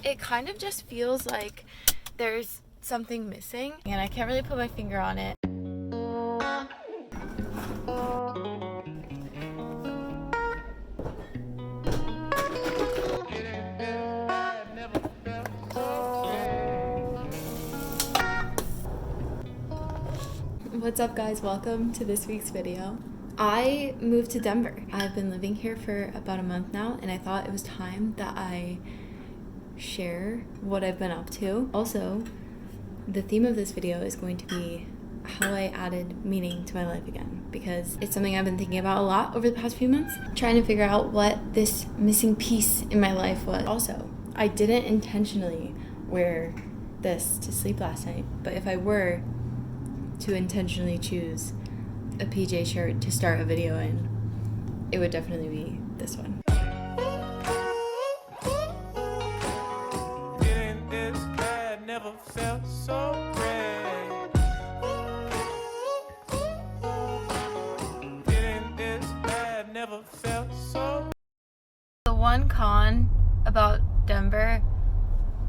it kind of just feels like there's something missing, and I can't really put my finger on it. What's up, guys? Welcome to this week's video. I moved to Denver. I've been living here for about a month now, and I thought it was time that I share what I've been up to. Also, the theme of this video is going to be how I added meaning to my life again, because it's something I've been thinking about a lot over the past few months, trying to figure out what this missing piece in my life was. Also, I didn't intentionally wear this to sleep last night, but if I were to intentionally choose a PJ shirt to start a video in, it would definitely be this one. Getting this bad never felt so great. Getting this bad never felt so. The one con about Denver,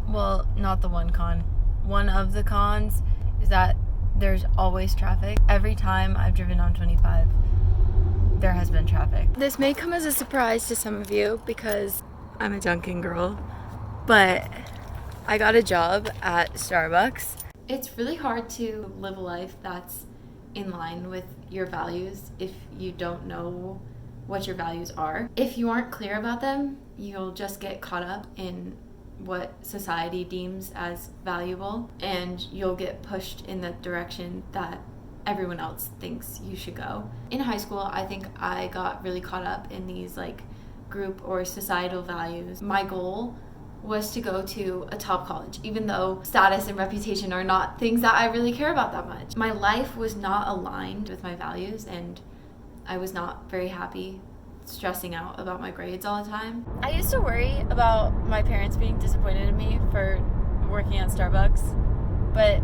well, not the one con, one of the cons is that there's always traffic. Every time I've driven on 25, there has been traffic. This may come as a surprise to some of you because I'm a Dunkin' girl, but I got a job at Starbucks. It's really hard to live a life that's in line with your values if you don't know what your values are. If you aren't clear about them, you'll just get caught up in what society deems as valuable, and you'll get pushed in the direction that everyone else thinks you should go. In high school, I think I got really caught up in these like group or societal values. My goal was to go to a top college, even though status and reputation are not things that I really care about that much. My life was not aligned with my values, and I was not very happy stressing out about my grades all the time. I used to worry about my parents being disappointed in me for working at Starbucks, but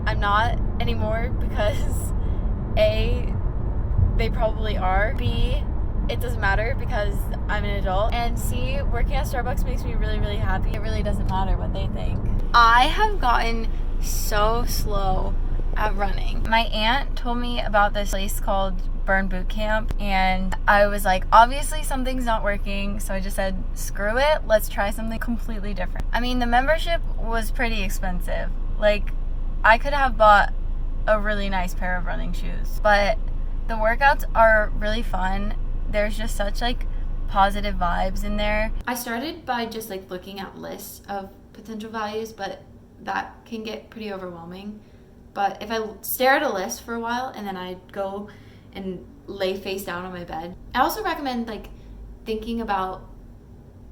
I'm not anymore because A, they probably are, B, it doesn't matter because I'm an adult, and C, working at Starbucks makes me really, really happy. It really doesn't matter what they think. I have gotten so slow at running. My aunt told me about this place called Burn Boot Camp, and I was like, obviously something's not working, so I just said, screw it, let's try something completely different. I mean, the membership was pretty expensive. Like, I could have bought a really nice pair of running shoes, but the workouts are really fun. There's just such like positive vibes in there. I started by just like looking at lists of potential values, but that can get pretty overwhelming. But if I stare at a list for a while and then I go and lay face down on my bed. I also recommend like thinking about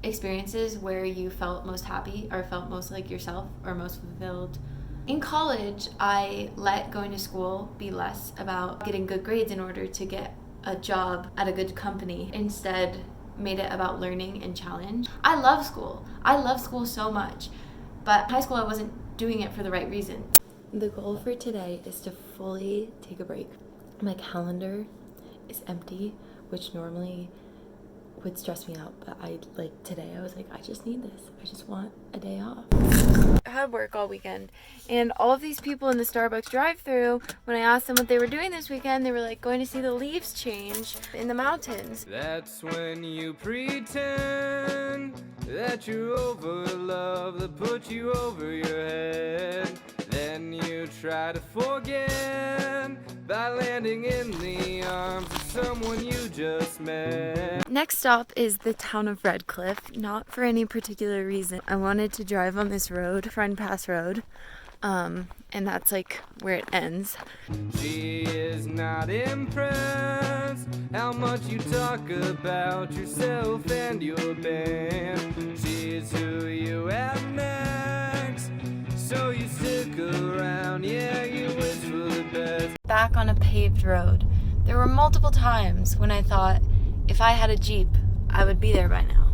experiences where you felt most happy or felt most like yourself or most fulfilled. In college, I let going to school be less about getting good grades in order to get a job at a good company. Instead, made it about learning and challenge. I love school. I love school so much, but high school I wasn't doing it for the right reasons. The goal for today is to fully take a break. My calendar is empty, which normally would stress me out, but today I was like, I just need this. I just want a day off. I had work all weekend, and all of these people in the Starbucks drive-thru, when I asked them what they were doing this weekend, they were like going to see the leaves change in the mountains. That's when you pretend that you're over love that put you over your head. Then you try to forget by landing in the arms of someone you just met. Next stop is the town of Red Cliff, not for any particular reason. I wanted to drive on this road, Friend Pass Road, and that's like where it ends. She is not impressed how much you talk about yourself and your band. She's who you have next, so you stick around, yeah, you wish for the best. Back on a paved road. There were multiple times when I thought if I had a Jeep, I would be there by now.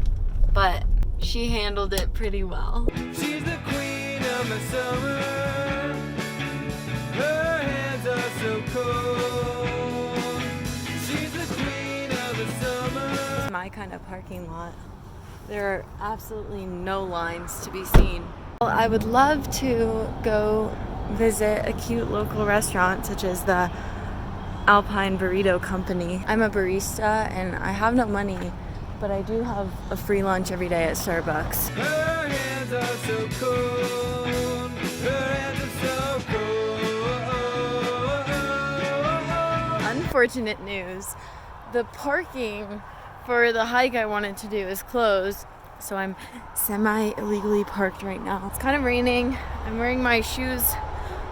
But she handled it pretty well. She's the queen of the summer. Her hands are so cold. She's the queen of the summer. My kind of parking lot. There are absolutely no lines to be seen. Well, I would love to go visit a cute local restaurant such as the Alpine Burrito Company. I'm a barista and I have no money, but I do have a free lunch every day at Starbucks. Her hands are so cold. Her hands are so cold. Unfortunate news. The parking for the hike I wanted to do is closed, so I'm semi-illegally parked right now. It's kind of raining. I'm wearing my shoes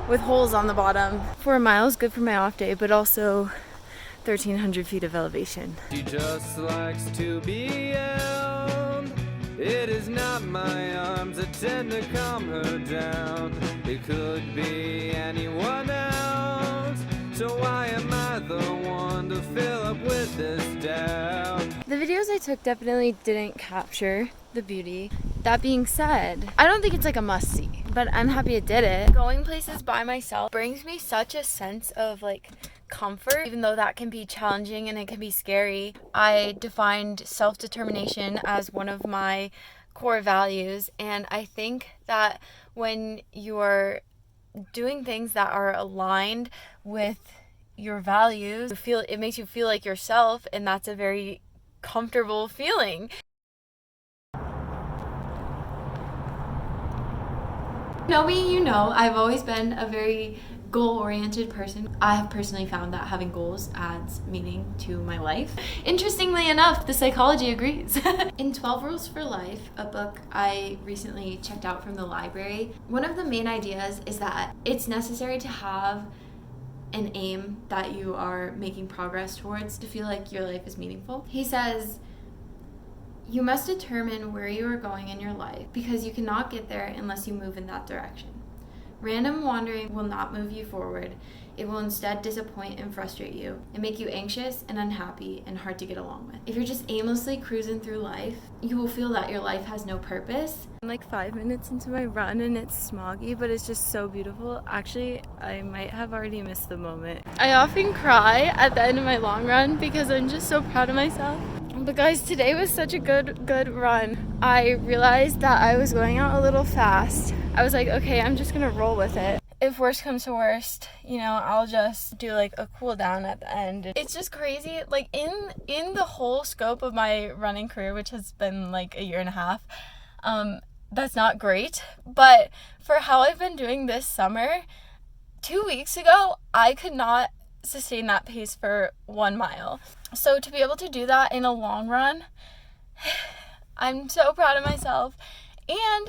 with holes on the bottom. 4 miles, good for my off day, but also 1,300 feet of elevation. She just likes to be held. It is not my arms that tend to calm her down. It could be anyone else. So why am I the one to fill up with this doubt? The videos I took definitely didn't capture the beauty. That being said, I don't think it's like a must-see, but I'm happy it did it. Going places by myself brings me such a sense of like comfort, even though that can be challenging and it can be scary. I defined self-determination as one of my core values, and I think that when you're doing things that are aligned with your values, it makes you feel like yourself, and that's a very comfortable feeling. Know me, you know, I've always been a very goal-oriented person. I have personally found that having goals adds meaning to my life. Interestingly enough, the psychology agrees. In 12 Rules for Life, a book I recently checked out from the library, one of the main ideas is that it's necessary to have an aim that you are making progress towards to feel like your life is meaningful. He says, you must determine where you are going in your life because you cannot get there unless you move in that direction. Random wandering will not move you forward. It will instead disappoint and frustrate you and make you anxious and unhappy and hard to get along with. If you're just aimlessly cruising through life, you will feel that your life has no purpose. I'm like 5 minutes into my run and it's smoggy, but it's just so beautiful. Actually, I might have already missed the moment. I often cry at the end of my long run because I'm just so proud of myself. But guys, today was such a good run. I realized that I was going out a little fast. I was like, okay, I'm just gonna roll with it. If worst comes to worst, you know, I'll just do like a cool down at the end. It's just crazy. Like in the whole scope of my running career, which has been like a year and a half, that's not great. But for how I've been doing this summer, 2 weeks ago, I could not sustain that pace for 1 mile. So to be able to do that in a long run, I'm so proud of myself. And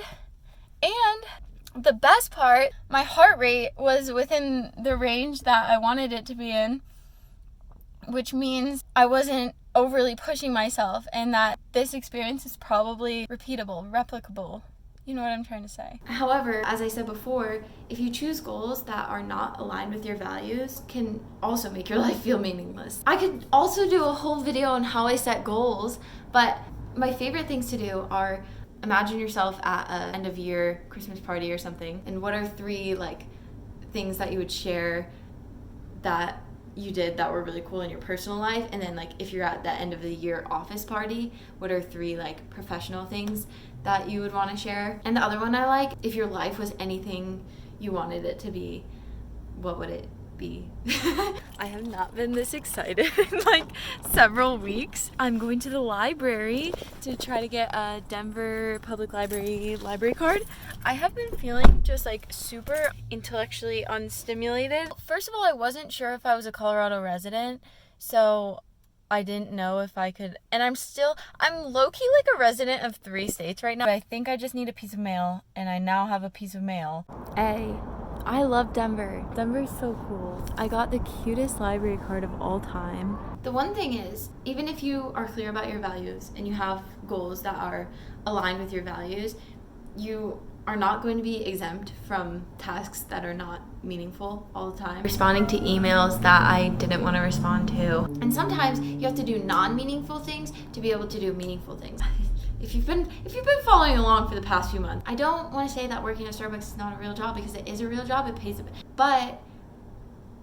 the best part, my heart rate was within the range that I wanted it to be in, which means I wasn't overly pushing myself, and that this experience is probably repeatable, replicable. You know what I'm trying to say. However, as I said before, if you choose goals that are not aligned with your values, can also make your life feel meaningless. I could also do a whole video on how I set goals, but my favorite things to do are imagine yourself at an end of year Christmas party or something, and what are 3 like things that you would share that you did that were really cool in your personal life, and then like if you're at the end of the year office party, what are 3 like professional things that you would want to share? And the other one I like, if your life was anything you wanted it to be, what would it be? I have not been this excited in like several weeks. I'm going to the library to try to get a Denver Public Library card. I have been feeling just like super intellectually unstimulated. First of all, I wasn't sure if I was a Colorado resident, so I didn't know if I could, and I'm low-key like a resident of 3 states right now. I think I just need a piece of mail, and I now have a piece of mail. I love Denver. Denver's so cool. I got the cutest library card of all time. The one thing is, even if you are clear about your values and you have goals that are aligned with your values, you are not going to be exempt from tasks that are not meaningful all the time. Responding to emails that I didn't want to respond to. And sometimes you have to do non-meaningful things to be able to do meaningful things. If you've been following along for the past few months, I don't want to say that working at Starbucks is not a real job, because it is a real job, it pays a bit. But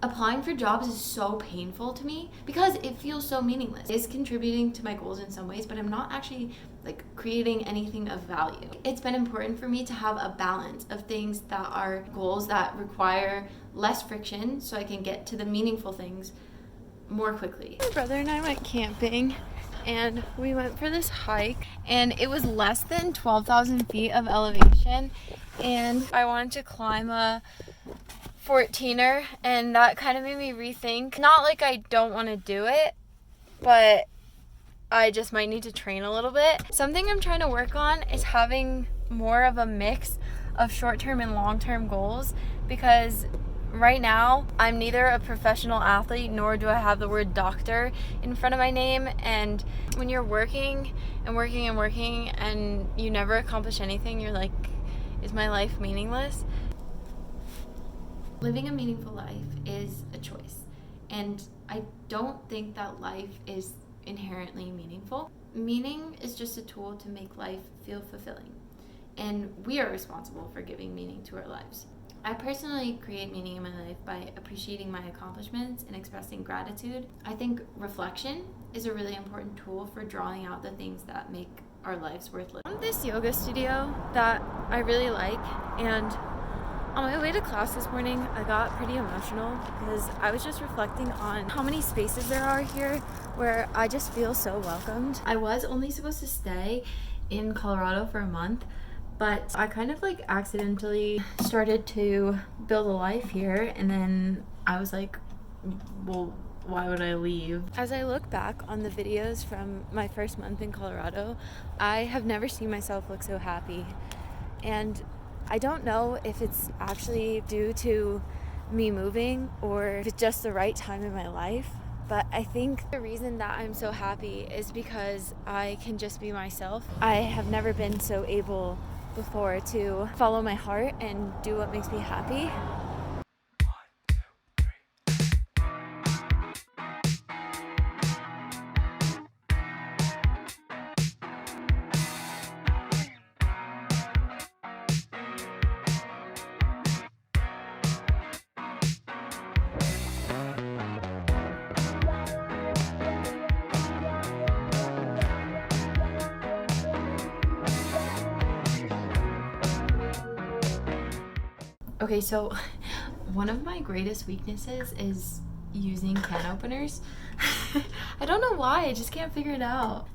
applying for jobs is so painful to me because it feels so meaningless. It's contributing to my goals in some ways, but I'm not actually like creating anything of value. It's been important for me to have a balance of things that are goals that require less friction so I can get to the meaningful things more quickly. My brother and I went camping and we went for this hike and it was less than 12,000 feet of elevation, and I wanted to climb a 14er, and that kind of made me rethink. Not like I don't want to do it, but I just might need to train a little bit. Something I'm trying to work on is having more of a mix of short-term and long-term goals, because right now I'm neither a professional athlete nor do I have the word doctor in front of my name, and when you're working and working and working and you never accomplish anything, you're like, is my life meaningless? Living a meaningful life is a choice, and I don't think that life is inherently meaningful. Meaning is just a tool to make life feel fulfilling, and we are responsible for giving meaning to our lives. I personally create meaning in my life by appreciating my accomplishments and expressing gratitude. I think reflection is a really important tool for drawing out the things that make our lives worth living. I found this yoga studio that I really like, and on my way to class this morning, I got pretty emotional because I was just reflecting on how many spaces there are here where I just feel so welcomed. I was only supposed to stay in Colorado for a month, but I kind of like accidentally started to build a life here, and then I was like, well, why would I leave? As I look back on the videos from my first month in Colorado, I have never seen myself look so happy. And I don't know if it's actually due to me moving or if it's just the right time in my life, but I think the reason that I'm so happy is because I can just be myself. I have never been so able before to follow my heart and do what makes me happy. Okay, so one of my greatest weaknesses is using can openers. I don't know why, I just can't figure it out.